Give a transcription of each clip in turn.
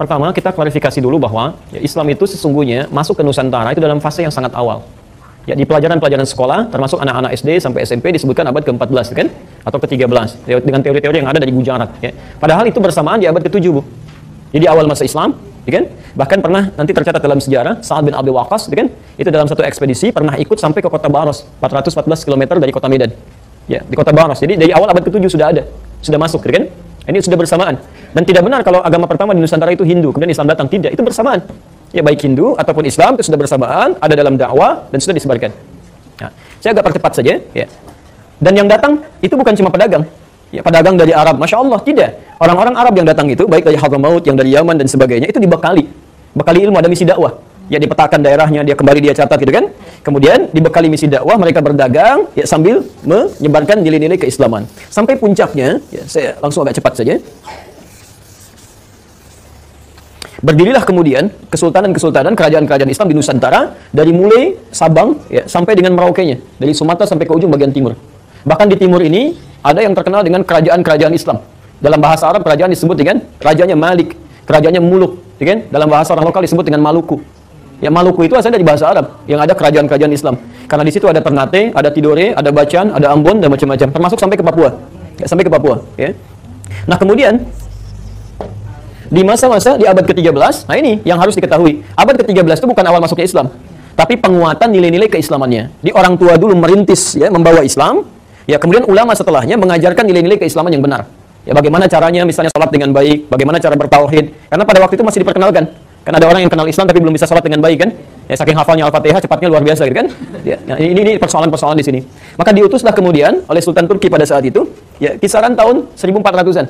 Pertama, kita klarifikasi dulu bahwa ya, Islam itu sesungguhnya masuk ke Nusantara itu dalam fase yang sangat awal. Ya, di pelajaran-pelajaran sekolah, termasuk anak-anak SD sampai SMP disebutkan abad ke-14, kan? Atau ke-13, dengan teori-teori yang ada dari Gujarat. Ya. Padahal itu bersamaan di abad ke-7, Bu. Jadi awal masa Islam, ya kan? Bahkan pernah nanti tercatat dalam sejarah, Sa'ad bin Abi Waqqas, ya kan? Itu dalam satu ekspedisi pernah ikut sampai ke kota Baros, 414 km dari kota Medan. Ya, di kota Baros. Jadi dari awal abad ke-7 sudah ada, sudah masuk, ya kan? Ini sudah bersamaan. Dan tidak benar kalau agama pertama di Nusantara itu Hindu, kemudian Islam datang. Tidak, itu bersamaan. Ya, baik Hindu ataupun Islam itu sudah bersamaan, ada dalam dakwah dan sudah disebarkan. Nah, saya agak percepat saja. Ya. Dan yang datang itu bukan cuma pedagang. Ya, pedagang dari Arab, Masya Allah, tidak. Orang-orang Arab yang datang itu, baik dari Hadramaut, yang dari Yaman dan sebagainya, itu dibekali. Bekali ilmu, ada misi dakwah. Ya, dipetakan daerahnya, dia kembali dia catat gitu kan. Kemudian dibekali misi dakwah, mereka berdagang ya, sambil menyebarkan nilai-nilai keislaman. Sampai puncaknya, ya, saya langsung agak cepat saja. Berdirilah kemudian kesultanan-kesultanan kerajaan-kerajaan Islam di Nusantara dari mulai Sabang ya, sampai dengan Merauke-nya, dari Sumatera sampai ke ujung bagian timur. Bahkan di timur ini ada yang terkenal dengan kerajaan-kerajaan Islam. Dalam bahasa Arab kerajaan disebut dengan kerajaannya Malik, kerajaannya Muluk, ya kan? Dalam bahasa orang lokal disebut dengan Maluku. Ya, Maluku itu asalnya dari bahasa Arab yang ada kerajaan-kerajaan Islam. Karena di situ ada Ternate, ada Tidore, ada Bacan, ada Ambon dan macam-macam, termasuk sampai ke Papua. Ya, sampai ke Papua, ya. Nah, kemudian di masa-masa di abad ke-13, nah ini yang harus diketahui. Abad ke-13 itu bukan awal masuknya Islam, tapi penguatan nilai-nilai keislamannya. Di orang tua dulu merintis ya, membawa Islam, ya kemudian ulama setelahnya mengajarkan nilai-nilai keislaman yang benar. Ya, bagaimana caranya misalnya salat dengan baik, bagaimana cara bertauhid. Karena pada waktu itu masih diperkenalkan. Kan ada orang yang kenal Islam tapi belum bisa salat dengan baik kan? Ya, saking hafalnya Al-Fatihah cepatnya luar biasa gitu kan? Ya, nah, ini persoalan-persoalan di sini. Maka diutuslah kemudian oleh Sultan Turki pada saat itu, ya kisaran tahun 1400-an.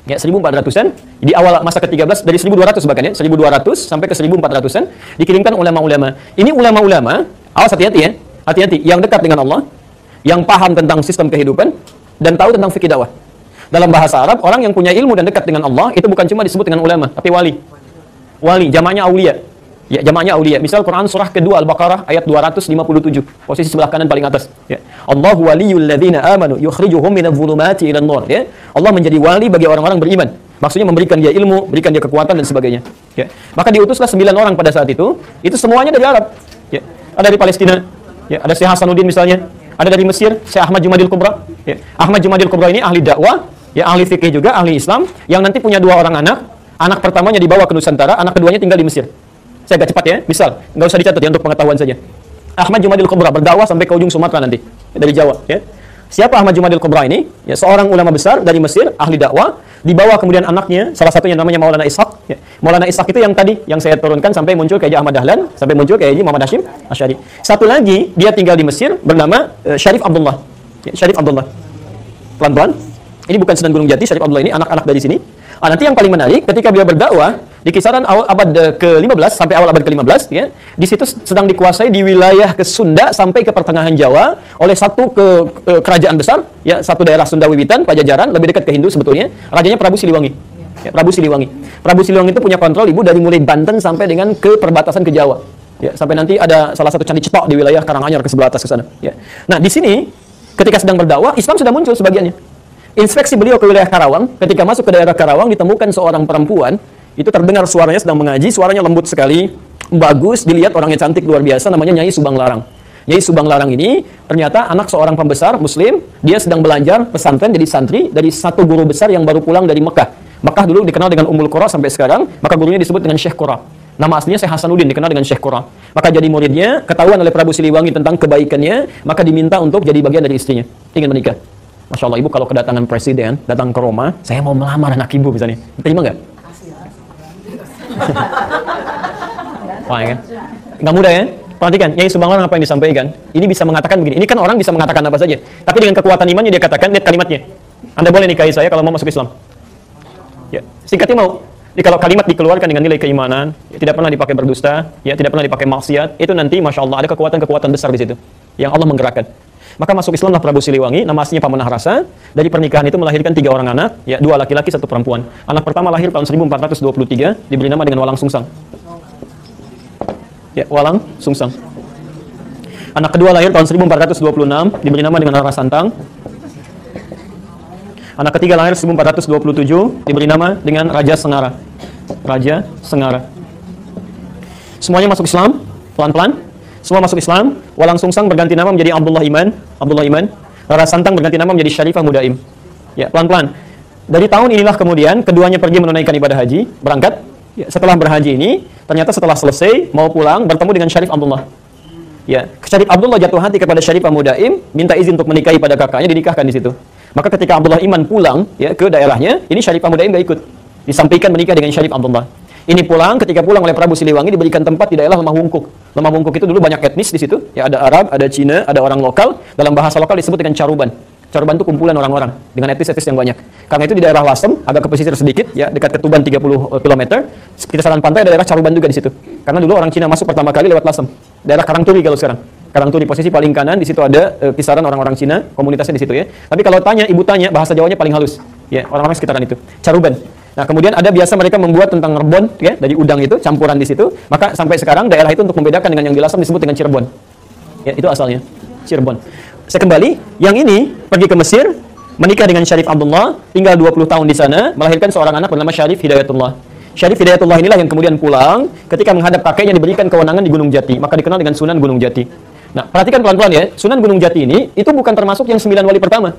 Ya, 1400-an, di awal masa ke-13, dari 1200 bahkan ya, 1200 sampai ke 1400-an, dikirimkan ulama-ulama. Ini ulama-ulama, awas hati-hati ya, hati-hati, yang dekat dengan Allah, yang paham tentang sistem kehidupan, dan tahu tentang fikih dakwah. Dalam bahasa Arab, orang yang punya ilmu dan dekat dengan Allah, itu bukan cuma disebut dengan ulama, tapi wali. Wali, jamaknya aulia. Ya, jamaknya aulia. Misal Quran surah kedua Al-Baqarah ayat 257, posisi sebelah kanan paling atas. Ya. Allahu waliyul ladzina amanu yukhrijuhum minadh-dhulumati ilan nur. Ya. Allah menjadi wali bagi orang-orang beriman. Maksudnya memberikan dia ilmu, berikan dia kekuatan dan sebagainya. Ya. Maka diutuslah 9 orang pada saat itu semuanya dari Arab. Ya. Ada dari Palestina, ya, ada Syekh Hasanuddin misalnya, ada dari Mesir, Syekh Ahmad Jumadil Kubra. Ya. Ahmad Jumadil Kubra ini ahli dakwah, ya, ahli fikih juga, ahli Islam, yang nanti punya 2 orang anak. Anak pertamanya dibawa ke Nusantara, anak keduanya tinggal di Mesir. Saya agak cepat ya, misal, nggak usah dicatat ya untuk pengetahuan saja. Ahmad Jumadil Kubra berdakwah sampai ke ujung Sumatera nanti, ya, dari Jawa. Ya. Siapa Ahmad Jumadil Kubra ini? Ya, seorang ulama besar dari Mesir, ahli dakwah, dibawa kemudian anaknya, salah satunya namanya Maulana Ishaq. Ya. Maulana Ishaq itu yang tadi, yang saya turunkan sampai muncul kayak Ahmad Dahlan, sampai muncul kayak Muhammad Hashim Asy'ari. Satu lagi, dia tinggal di Mesir, bernama Syarif Abdullah. Ya, Syarif Abdullah. Pelan-pelan. Ini bukan Sunan Gunung Jati, Syarif Abdullah ini anak-anak dari sini. Nanti yang paling menarik, ketika beliau berdakwah di kisaran awal abad ke-15 sampai awal abad ke-15, ya, di situ sedang dikuasai di wilayah ke Sunda sampai ke pertengahan Jawa oleh satu kerajaan besar, ya, satu daerah Sunda Wiwitan, Pajajaran, lebih dekat ke Hindu sebetulnya, rajanya Prabu Siliwangi. Ya, Prabu Siliwangi. Prabu Siliwangi itu punya kontrol Ibu dari mulai Banten sampai dengan ke perbatasan ke Jawa. Ya, sampai nanti ada salah satu candi cetok di wilayah Karanganyar ke sebelah atas ke sana. Ya. Nah, di sini ketika sedang berdakwah, Islam sudah muncul sebagiannya. Inspeksi beliau ke wilayah Karawang, ketika masuk ke daerah Karawang ditemukan seorang perempuan, itu terdengar suaranya sedang mengaji, suaranya lembut sekali, bagus, dilihat orangnya cantik luar biasa, namanya Nyai Subang Larang. Nyai Subang Larang ini ternyata anak seorang pembesar muslim, dia sedang belajar pesantren jadi santri dari satu guru besar yang baru pulang dari Mekah. Mekah dulu dikenal dengan Ummul Qura sampai sekarang, maka gurunya disebut dengan Syekh Qura. Nama aslinya Syekh Hasanuddin, dikenal dengan Syekh Qura. Maka jadi muridnya, ketahuan oleh Prabu Siliwangi tentang kebaikannya, maka diminta untuk jadi bagian dari istrinya, ingin menikah. Masya Allah, Ibu kalau kedatangan presiden, datang ke Roma, saya mau melamar anak Ibu misalnya, terima nggak? Wah, ya kan? Nggak mudah ya? Perhatikan, Nyai Subang Larang apa yang disampaikan. Ini bisa mengatakan begini, ini kan orang bisa mengatakan apa saja, tapi dengan kekuatan imannya dia katakan, lihat kalimatnya. Anda boleh nikahi saya kalau mau masuk Islam. Ya, singkatnya mau. Jadi kalau kalimat dikeluarkan dengan nilai keimanan, ya, tidak pernah dipakai berdusta, ya, tidak pernah dipakai maksiat, itu nanti Masya Allah ada kekuatan-kekuatan besar di situ, yang Allah menggerakkan. Maka masuk Islamlah Prabu Siliwangi, nama aslinya Pamanah Rasa. Dari pernikahan itu melahirkan 3 orang anak, ya, 2 laki-laki, 1 perempuan. Anak pertama lahir tahun 1423, diberi nama dengan Walang Sungsang. Ya, Walang Sungsang. Anak kedua lahir tahun 1426, diberi nama dengan Rara Santang. Anak ketiga lahir 1427, diberi nama dengan Raja Sengara. Raja Sengara. Semuanya masuk Islam, pelan-pelan. Semua masuk Islam. Walang Sungsang berganti nama menjadi Abdullah Iman. Rara Santang berganti nama menjadi Syarifah Mudaim. Ya, pelan-pelan. Dari tahun inilah kemudian keduanya pergi menunaikan ibadah haji, berangkat. Ya, setelah berhaji ini, ternyata setelah selesai mau pulang bertemu dengan Syarif Abdullah. Ya, Syarif Abdullah jatuh hati kepada Syarifah Mudaim, minta izin untuk menikahi pada kakaknya, dinikahkan di situ. Maka ketika Abdullah Iman pulang ya ke daerahnya, ini Syarifah Mudaim gak ikut. Disampaikan menikah dengan Syarif Abdullah. Ini ketika pulang oleh Prabu Siliwangi diberikan tempat di daerah Lemah Wungkuk. Lemah Wungkuk itu dulu banyak etnis di situ, ya ada Arab, ada Cina, ada orang lokal. Dalam bahasa lokal disebut dengan Caruban. Caruban itu kumpulan orang-orang dengan etnis-etnis yang banyak. Karena itu di daerah Lasem, agak ke pesisir sedikit, ya dekat ke Tuban 30 km. Kisaran pantai ada daerah Caruban juga di situ. Karena dulu orang Cina masuk pertama kali lewat Lasem. Daerah Karangturi kalau sekarang. Karangturi posisi paling kanan, di situ ada kisaran orang-orang Cina, komunitasnya di situ ya. Tapi kalau ibu tanya bahasa Jawanya paling halus. Ya, orang-orang sekitaran itu. Caruban. Nah, kemudian ada biasa mereka membuat tentang rebon ya dari udang itu, campuran di situ. Maka sampai sekarang daerah itu untuk membedakan dengan yang di Lasem disebut dengan Cirebon. Ya, itu asalnya. Cirebon. Saya kembali, yang ini pergi ke Mesir, menikah dengan Syarif Abdullah, tinggal 20 tahun di sana, melahirkan seorang anak bernama Syarif Hidayatullah. Syarif Hidayatullah inilah yang kemudian pulang ketika menghadap kakeknya diberikan kewenangan di Gunung Jati, maka dikenal dengan Sunan Gunung Jati. Nah, perhatikan pelan-pelan ya, Sunan Gunung Jati ini itu bukan termasuk yang 9 wali pertama.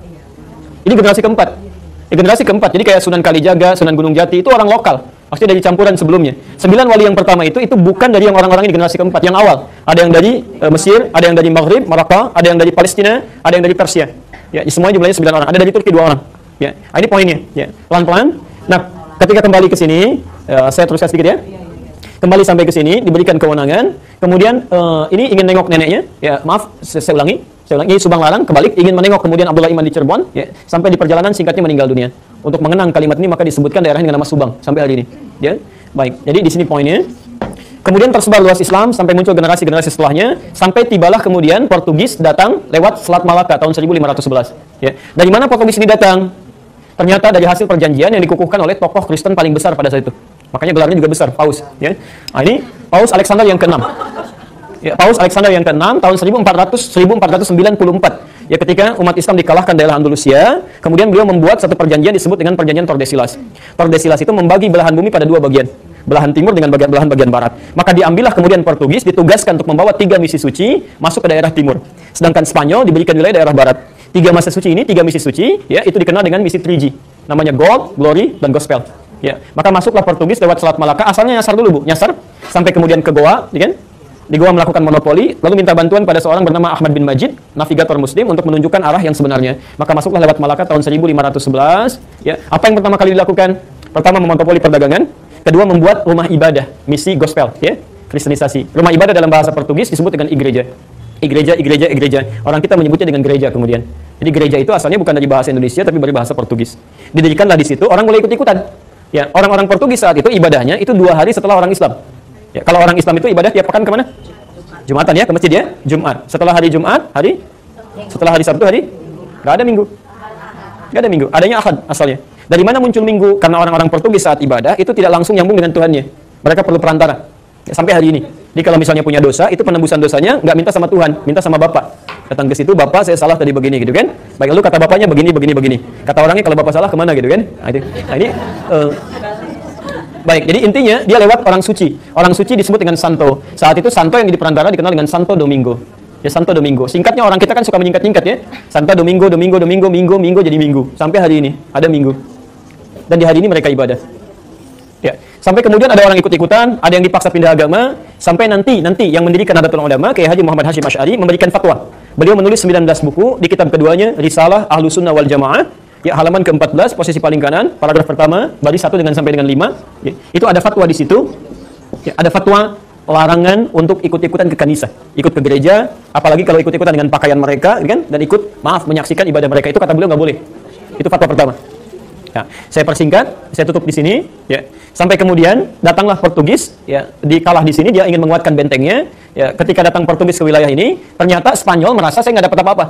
Ini generasi keempat. Generasi keempat, jadi kayak Sunan Kalijaga, Sunan Gunung Jati, itu orang lokal. Maksudnya dari campuran sebelumnya. 9 wali yang pertama itu bukan dari yang orang-orang di generasi keempat, yang awal. Ada yang dari Mesir, ada yang dari Maghrib, Maroko, ada yang dari Palestina, ada yang dari Persia. Ya, semuanya jumlahnya 9 orang. Ada dari Turki 2 orang. Ya, ini poinnya. Ya, pelan-pelan. Nah, ketika kembali ke sini, saya teruskan sedikit ya. Kembali sampai ke sini, diberikan kewenangan. Kemudian ini ingin nengok neneknya. Ya, maaf, saya ulangi. Ini Subang Larang kebalik ingin menengok kemudian Abdullah Iman di Cirebon. Ya, sampai di perjalanan singkatnya meninggal dunia. Untuk mengenang kalimat ini maka disebutkan daerahnya dengan nama Subang sampai hari ini. Ya, baik. Jadi di sini poinnya. Kemudian tersebar luas Islam sampai muncul generasi-generasi setelahnya. Sampai tibalah kemudian Portugis datang lewat Selat Malaka tahun 1511. Ya. Dari mana Portugis ini datang? Ternyata dari hasil perjanjian yang dikukuhkan oleh tokoh Kristen paling besar pada saat itu. Makanya gelarnya juga besar, Paus. Ya. Nah, ini Paus Alexander yang ke-6. Ya, Paus Alexander yang ke-6 tahun 1494. Ya, ketika umat Islam dikalahkan daerah Andalusia, kemudian beliau membuat satu perjanjian disebut dengan perjanjian Tordesillas. Tordesillas itu membagi belahan bumi pada 2 bagian. Belahan timur dengan belahan bagian barat. Maka diambillah kemudian Portugis ditugaskan untuk membawa 3 misi suci masuk ke daerah timur. Sedangkan Spanyol diberikan wilayah daerah barat. 3 misi suci ini, 3 misi suci, ya, itu dikenal dengan misi 3G. Namanya Gold, Glory, dan Gospel. Ya, maka masuklah Portugis lewat Selat Malaka. Asalnya nyasar dulu, Bu. Nyasar sampai kemudian ke Goa, ya kan? Di Goa melakukan monopoli, lalu minta bantuan pada seorang bernama Ahmad bin Majid, navigator muslim, untuk menunjukkan arah yang sebenarnya. Maka masuklah lewat Malaka tahun 1511. Ya, apa yang pertama kali dilakukan? Pertama, memonopoli perdagangan. Kedua, membuat rumah ibadah, misi gospel, ya, kristenisasi. Rumah ibadah dalam bahasa Portugis disebut dengan igreja. Igreja. Orang kita menyebutnya dengan gereja kemudian. Jadi gereja itu asalnya bukan dari bahasa Indonesia, tapi dari bahasa Portugis. Didirikanlah di situ, orang mulai ikut-ikutan. Ya, orang-orang Portugis saat itu ibadahnya itu 2 hari setelah orang Islam. Ya, kalau orang Islam itu ibadah tiap pekan kemana? Jumatan ya, ke masjid ya, Jumat. Setelah hari Jumat, setelah hari Sabtu nggak ada Minggu. Nggak ada Minggu, adanya Ahad asalnya. Dari mana muncul Minggu? Karena orang-orang Portugis saat ibadah itu tidak langsung nyambung dengan Tuhannya. Mereka perlu perantara. Ya, sampai hari ini. Jadi kalau misalnya punya dosa, itu penembusan dosanya nggak minta sama Tuhan, minta sama Bapak. Datang ke situ, Bapak saya salah tadi begini gitu kan. Baik, lalu kata bapaknya begini. Kata orangnya kalau Bapak salah kemana gitu kan. Nah ini baik, jadi intinya dia lewat orang suci. Orang suci disebut dengan Santo. Saat itu Santo yang di perantara dikenal dengan Santo Domingo. Ya, Santo Domingo. Singkatnya orang kita kan suka menyingkat-nyingkat ya. Santo Domingo, Minggu jadi Minggu. Sampai hari ini ada Minggu. Dan di hari ini mereka ibadah. Ya, sampai kemudian ada orang ikut-ikutan, ada yang dipaksa pindah agama, sampai nanti yang mendirikan Nahdlatul Ulama, Kiai Haji Muhammad Hasyim Asy'ari memberikan fatwa. Beliau menulis 19 buku, di kitab keduanya Risalah Ahlus Sunnah wal Jamaah. Ya, halaman ke-14, posisi paling kanan, paragraf pertama, baris 1 sampai dengan 5. Ya, itu ada fatwa di situ. Ya, ada fatwa larangan untuk ikut-ikutan ke kanisa, ikut ke gereja, apalagi kalau ikut-ikutan dengan pakaian mereka, kan? Dan menyaksikan ibadah mereka. Itu kata beliau nggak boleh. Itu fatwa pertama. Ya, saya persingkat, saya tutup di sini. Ya, sampai kemudian datanglah Portugis. Ya, dikalah di sini, dia ingin menguatkan bentengnya. Ya, ketika datang Portugis ke wilayah ini, ternyata Spanyol merasa saya nggak dapat apa-apa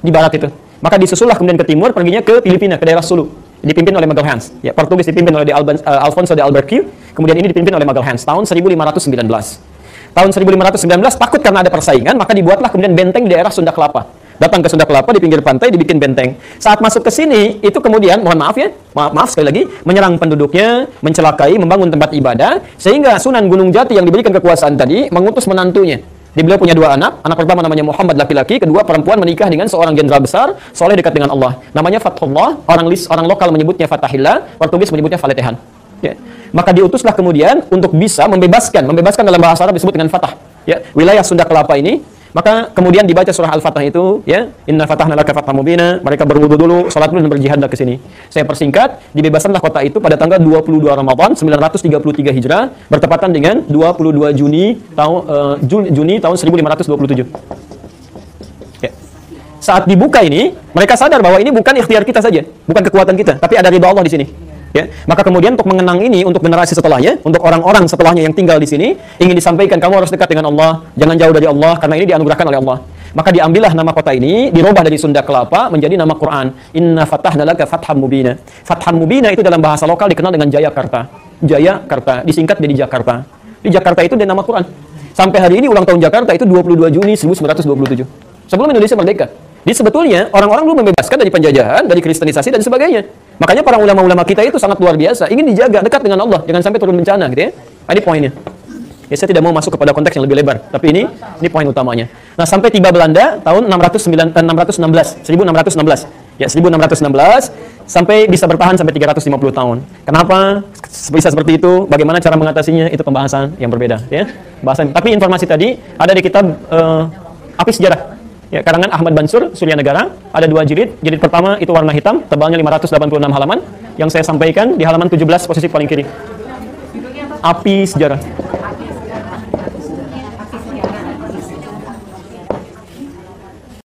di barat itu. Maka disusullah kemudian ke timur, perginya ke Filipina, ke daerah Sulu. Dipimpin oleh Magalhães. Ya, Portugis dipimpin oleh Alfonso de Albuquerque, kemudian ini dipimpin oleh Magalhães tahun 1519. Tahun 1519 takut karena ada persaingan, maka dibuatlah kemudian benteng di daerah Sunda Kelapa. Datang ke Sunda Kelapa di pinggir pantai dibikin benteng. Saat masuk ke sini itu kemudian mohon maaf ya, maaf sekali lagi, menyerang penduduknya, mencelakai, membangun tempat ibadah, sehingga Sunan Gunung Jati yang diberikan kekuasaan tadi mengutus menantunya. Beliau punya 2 anak pertama namanya Muhammad laki-laki, kedua perempuan, menikah dengan seorang jenderal besar, soleh dekat dengan Allah. Namanya Fathullah, orang lokal menyebutnya Fatahillah, Portugis menyebutnya Faletehan. Ya. Maka diutuslah kemudian untuk bisa membebaskan dalam bahasa Arab disebut dengan Fatah. Ya, wilayah Sunda Kelapa ini. Maka kemudian dibaca surah Al-Fatah itu, ya, Inna fatahna laka fatham mubina, mereka berwudu dulu, salat dulu dan berjihadlah ke sini. Saya persingkat, dibebaskanlah kota itu pada tanggal 22 Ramadan 933 Hijrah, bertepatan dengan 22 Juni tahun 1527. Ya. Saat dibuka ini, mereka sadar bahwa ini bukan ikhtiar kita saja, bukan kekuatan kita, tapi ada ridha Allah di sini. Ya, maka kemudian untuk mengenang ini untuk generasi setelahnya, untuk orang-orang setelahnya yang tinggal di sini, ingin disampaikan kamu harus dekat dengan Allah, jangan jauh dari Allah karena ini dianugerahkan oleh Allah. Maka diambillah nama kota ini, dirubah dari Sunda Kelapa menjadi nama Quran. Inna fatahna laka fatham mubina. Fatham mubina itu dalam bahasa lokal dikenal dengan Jayakarta. Jayakarta disingkat jadi Jakarta. Di Jakarta itu ada nama Quran. Sampai hari ini ulang tahun Jakarta itu 22 Juni 1927. Sebelum Indonesia merdeka. Jadi sebetulnya orang-orang dulu membebaskan dari penjajahan, dari kristenisasi dan sebagainya. Makanya para ulama-ulama kita itu sangat luar biasa, ingin dijaga dekat dengan Allah, jangan sampai turun bencana gitu ya. Ini poinnya. Ya, saya tidak mau masuk kepada konteks yang lebih lebar, tapi ini poin utamanya. Nah, sampai tiba Belanda tahun 1616. Ya, 1616 sampai bisa bertahan sampai 350 tahun. Kenapa bisa seperti itu? Bagaimana cara mengatasinya? Itu pembahasan yang berbeda ya. Bahasan. Tapi informasi tadi ada di kitab Api Sejarah. Ya, karangan Ahmad Bansur, Surya Negara, ada 2 jilid. Jilid pertama itu warna hitam, tebalnya 586 halaman. Yang saya sampaikan di halaman 17 posisi paling kiri. Api Sejarah.